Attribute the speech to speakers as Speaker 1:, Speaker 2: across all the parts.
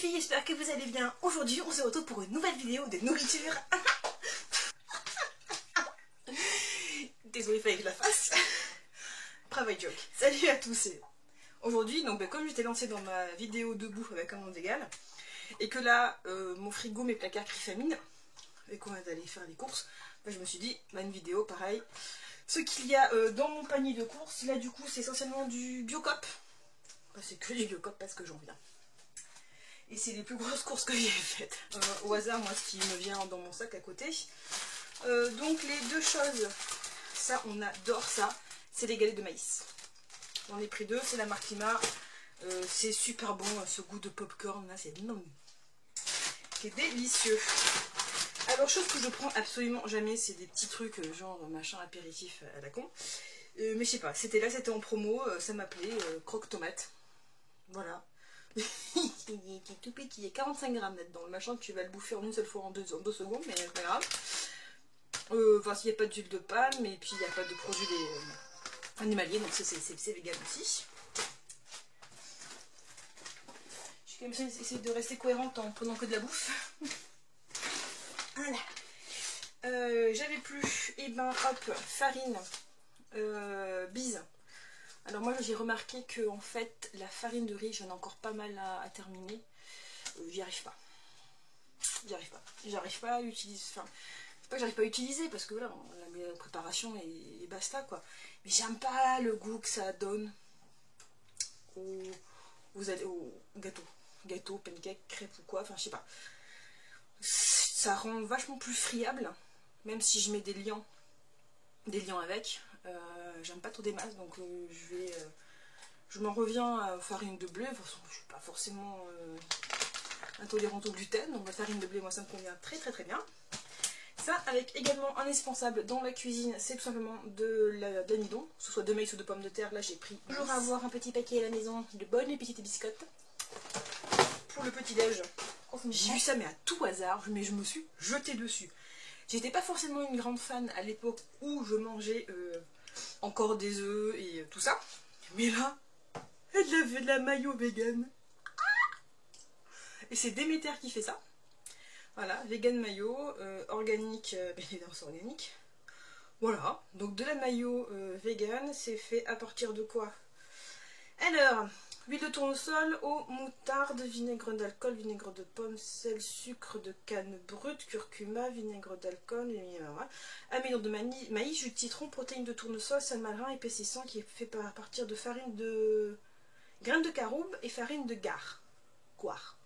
Speaker 1: filles, j'espère que vous allez bien. Aujourd'hui, on se retrouve pour une nouvelle vidéo de nourriture. Désolée, il fallait que je la fasse. Private joke. Salut à tous. Aujourd'hui, donc comme j'étais lancée dans ma vidéo de bouffe avec un monde égal, et que là, mon frigo, mes placards crient famine, et qu'on va aller faire les courses, je me suis dit, une vidéo pareil. Ce qu'il y a dans mon panier de courses, là du coup, c'est essentiellement du Biocop. C'est que du Biocop parce que j'en viens. Et c'est les plus grosses courses que j'ai faites. Au hasard, moi, ce qui me vient dans mon sac à côté. Donc les deux choses, ça, on adore ça, c'est les galettes de maïs. J'en ai pris deux, c'est la marque Lima. C'est super bon, ce goût de popcorn, là, c'est délicieux. Alors, chose que je prends absolument jamais, c'est des petits trucs genre machin apéritif à la con. Mais je sais pas, c'était là, c'était en promo, ça m'appelait croque-tomate. Voilà. Il est tout petit, il y a 45 grammes là-dedans. Le machin, tu vas le bouffer en une seule fois en deux secondes, mais c'est pas grave. Enfin, il n'y a pas d'huile de palme, et puis il n'y a pas de produits animaliers, donc c'est vegan aussi. Je vais quand même essayer de rester cohérente en prenant que de la bouffe. Voilà. J'avais plus, et ben hop, farine, bise. Alors moi j'ai remarqué que en fait la farine de riz j'en ai encore pas mal à terminer. J'y arrive pas. J'arrive pas à utiliser. Enfin, c'est pas que j'arrive pas à utiliser parce que voilà, la préparation et basta quoi. Mais j'aime pas le goût que ça donne au gâteau, pancake, crêpe ou quoi. Enfin je sais pas. Ça rend vachement plus friable, même si je mets des liants avec. J'aime pas trop des masses, donc je m'en reviens à farine de blé. De toute façon, je suis pas forcément intolérante au gluten, donc la farine de blé, moi ça me convient très bien. Ça, avec également indispensable dans la cuisine, c'est tout simplement de l'amidon, que ce soit de maïs ou de pommes de terre. Là j'ai pris toujours avoir un petit paquet à la maison de bonnes petites biscottes pour le petit déj. J'ai vu ça mais à tout hasard, mais je me suis jetée dessus. J'étais pas forcément une grande fan à l'époque où je mangeais encore des œufs et tout ça. Mais là, elle avait de la mayo vegan. Et c'est Déméter qui fait ça. Voilà, vegan mayo, organique, bien évidemment c'est organique. Voilà, donc de la mayo vegan, c'est fait à partir de quoi? Alors, huile de tournesol, eau, moutarde, vinaigre d'alcool, vinaigre de pomme, sel, sucre de canne brute, curcuma, vinaigre d'alcool, amidon de maïs, jus de citron, protéines de tournesol, sel marin épaississant qui est fait à partir de farine de graines de caroube et farine de goire.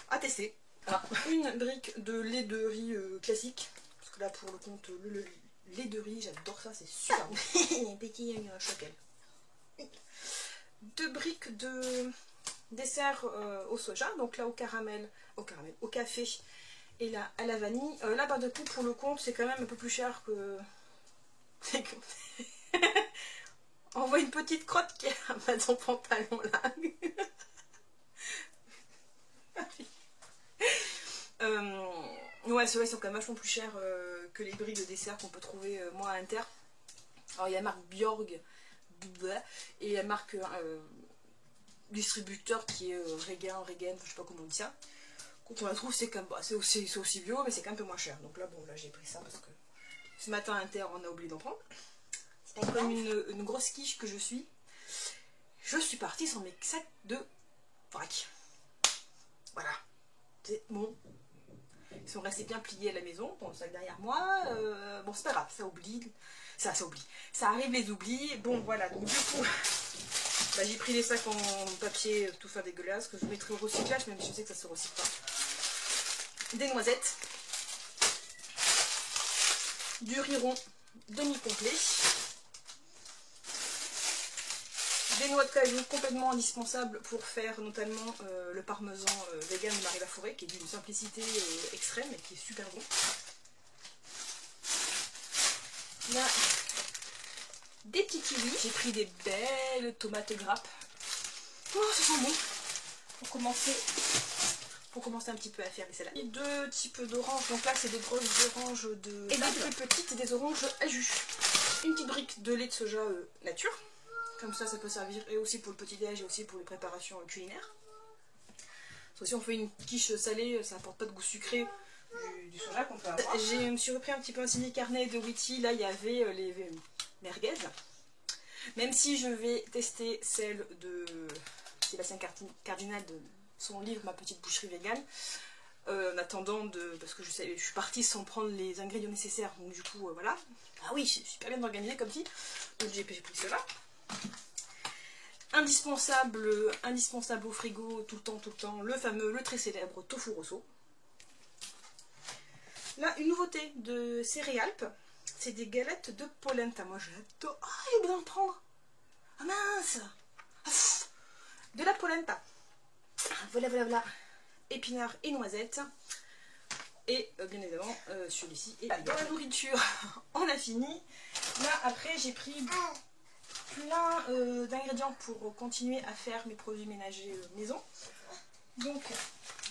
Speaker 1: À tester. Ah. Une brique de lait de riz classique, parce que là pour le compte, le lait de riz, j'adore ça, c'est super bon. Petit choquel. 2 briques de dessert au soja, donc là au café et là à la vanille. Là bas de coup pour le compte c'est quand même un peu plus cher que... On voit une petite crotte qui est dans son pantalon là. Ouais, c'est vrai, ils sont quand même vachement plus chers que les briques de dessert qu'on peut trouver moi à Inter. Alors il y a la marque Bjorg et la marque distributeur qui est Regen, je sais pas comment on dit ça. Quand on la trouve, c'est aussi bio, mais c'est quand même un peu moins cher. Donc là, bon, là j'ai pris ça parce que ce matin à Inter, on a oublié d'en prendre. Et comme une grosse quiche que je suis partie sans mes sacs de vrac. Voilà. C'est bon. Ils sont restés bien pliés à la maison, dans le sac derrière moi. Bon, c'est pas grave, ça oublie. Ça arrive les oublis. Bon, voilà, donc du coup, j'ai pris les sacs en papier tout fin dégueulasse, que je mettrai au recyclage, même si je sais que ça se recycle pas. Des noisettes. Du riz rond demi-complet. Des noix de cajou complètement indispensables pour faire notamment le parmesan vegan de Marie Laforêt, qui est d'une simplicité extrême et qui est super bon. Là, des petits kiwis. J'ai pris des belles tomates grappes. Oh, ça sent bon. Pour commencer un petit peu à faire les salades. Et 2 types d'oranges. Donc là, c'est des grosses oranges de... Et des plus petites, des oranges à jus. Une petite brique de lait de soja nature. Comme ça peut servir et aussi pour le petit déj et aussi pour les préparations culinaires. Si on fait une quiche salée, ça n'apporte pas de goût sucré du soja qu'on peut avoir. Je me suis repris un petit peu un ciné carnet de Witty. Là, il y avait les merguez. Même si je vais tester celle de Sébastien Cardinal de son livre Ma petite boucherie végane. En attendant parce que je suis partie sans prendre les ingrédients nécessaires. Donc du coup, voilà. Ah oui, je suis super bien organisée comme si. Donc j'ai pris cela. Indispensable au frigo tout le temps, le très célèbre tofu rosso. Là, une nouveauté de Céréalpes, c'est des galettes de polenta. Moi, j'adore. Ah, j'ai oublié d'en prendre. Ah mince. De la polenta. Voilà. Épinards et noisettes. Et bien évidemment, celui-ci. Et dans la nourriture, on a fini. Là, après, j'ai pris plein d'ingrédients pour continuer à faire mes produits ménagers maison. Donc,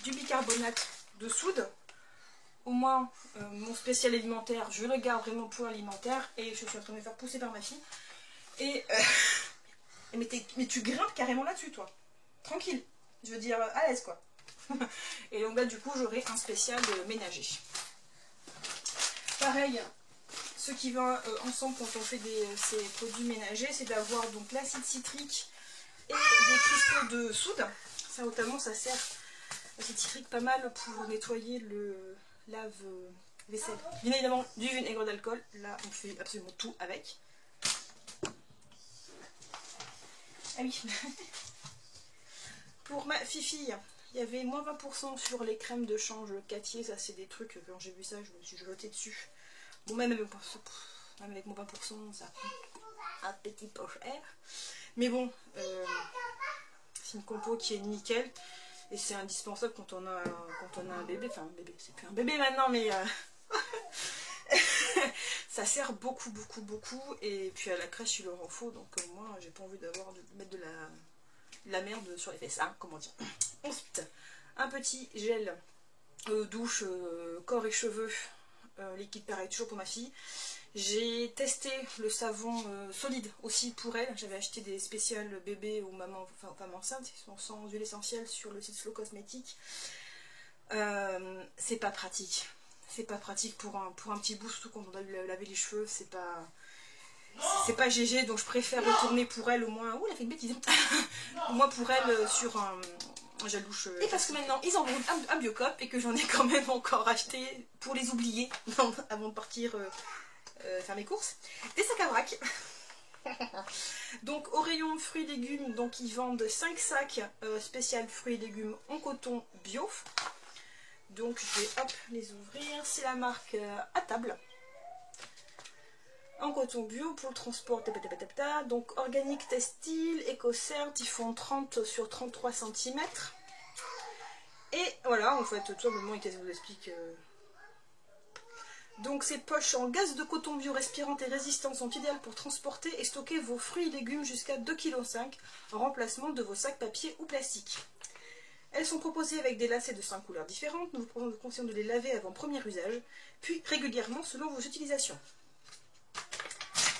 Speaker 1: du bicarbonate de soude. Au moins, mon spécial alimentaire, je le garde vraiment pour l'alimentaire. Et je suis en train de me faire pousser par ma fille. Et mais tu grimpes carrément là-dessus, toi. Tranquille. Je veux dire, à l'aise, quoi. Et donc là, du coup, j'aurai un spécial ménager. Pareil, ce qui va ensemble quand on fait ces produits ménagers, c'est d'avoir donc l'acide citrique et des cristaux de soude. Ça, notamment, ça sert, l'acide citrique, pas mal pour nettoyer le lave-vaisselle. Bien évidemment, du vinaigre d'alcool. Là, on fait absolument tout avec. Ah oui. Pour ma fifille, il y avait moins 20% sur les crèmes de change Cattier. Ça, c'est des trucs, quand j'ai vu ça, je me suis jetée dessus. Bon, même avec mon 20%, ça prend un petit peu cher. Mais bon, c'est une compo qui est nickel. Et c'est indispensable quand on a un bébé. Enfin, un bébé, c'est plus un bébé maintenant, mais... ça sert beaucoup. Et puis à la crèche, il leur en faut. Donc moi, j'ai pas envie de mettre de la merde sur les fesses, hein, comment dire. Ensuite, un petit gel douche, corps et cheveux, liquide pareil, toujours pour ma fille. J'ai testé le savon solide aussi pour elle. J'avais acheté des spéciales bébés ou maman, enfin femme enceinte, ils sont sans huile essentielle sur le site Slow Cosmétique. C'est pas pratique. C'est pas pratique pour un petit bout, surtout quand on doit lui laver les cheveux, c'est pas GG, donc je préfère retourner pour elle au moins. Ouh, elle a fait une bêtise. Au moins pour elle sur un gel douche. Et parce que maintenant ils en vendent un Biocop et que j'en ai quand même encore acheté pour les oublier avant de partir faire mes courses. Des sacs à vrac. Donc au rayon fruits et légumes, donc ils vendent 5 sacs spécial fruits et légumes en coton bio. Donc je vais hop les ouvrir. C'est la marque à table. En coton bio pour le transport, donc organique textile, EcoCert, ils font 30 sur 33 cm. Et voilà, en fait, tout simplement, ils vous expliquent. Donc ces poches en gaz de coton bio respirantes et résistantes sont idéales pour transporter et stocker vos fruits et légumes jusqu'à 2,5 kg en remplacement de vos sacs papier ou plastique. Elles sont proposées avec des lacets de 5 couleurs différentes. Nous vous proposons de conseiller de les laver avant premier usage, puis régulièrement selon vos utilisations.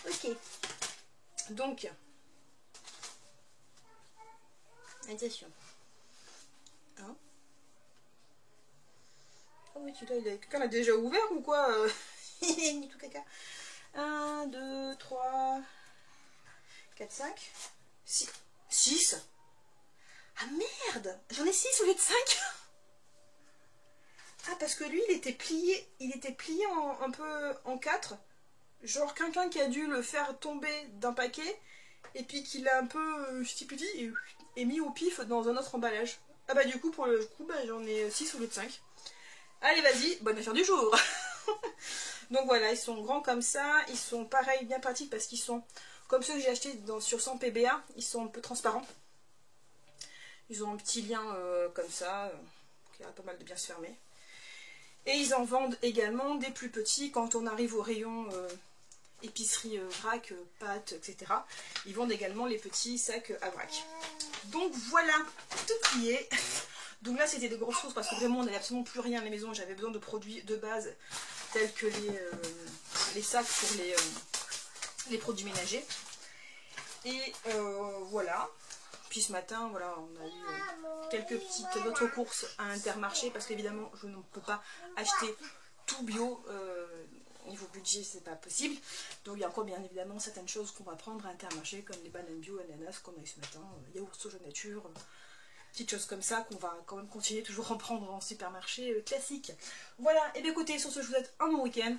Speaker 1: Ok, donc, attention. Hein? Oh oui, celui-là, quelqu'un l'a déjà ouvert ou quoi? Il est mis tout caca. 1, 2, 3, 4, 5, 6. 6. Ah merde! J'en ai 6 au lieu de 5. Ah, parce que lui, il était plié un peu en 4. Genre quelqu'un qui a dû le faire tomber d'un paquet et puis qui l'a un peu stipulé et mis au pif dans un autre emballage. Ah bah du coup pour le coup bah, j'en ai 6 au lieu de 5. Allez vas-y, bonne affaire du jour. Donc voilà, ils sont grands comme ça, ils sont pareil bien pratiques parce qu'ils sont comme ceux que j'ai achetés sur 100 PBA, ils sont un peu transparents. Ils ont un petit lien comme ça qui a pas mal de bien se fermer. Et ils en vendent également des plus petits quand on arrive au rayon épicerie vrac, pâtes, etc. Ils vendent également les petits sacs à vrac. Donc voilà, tout y est. Donc là c'était des grosses choses parce que vraiment on n'avait absolument plus rien à la maison. J'avais besoin de produits de base tels que les sacs pour les produits ménagers. Et voilà. Puis ce matin, voilà, on a eu quelques petites d'autres courses à Intermarché parce qu'évidemment, je ne peux pas acheter tout bio. Niveau budget, c'est pas possible. Donc il y a encore bien évidemment certaines choses qu'on va prendre à Intermarché, comme les bananes bio, ananas qu'on a eu ce matin, yaourt soja nature, petites choses comme ça qu'on va quand même continuer toujours en prendre en supermarché classique. Voilà, et bien écoutez, sur ce, je vous souhaite un bon week-end.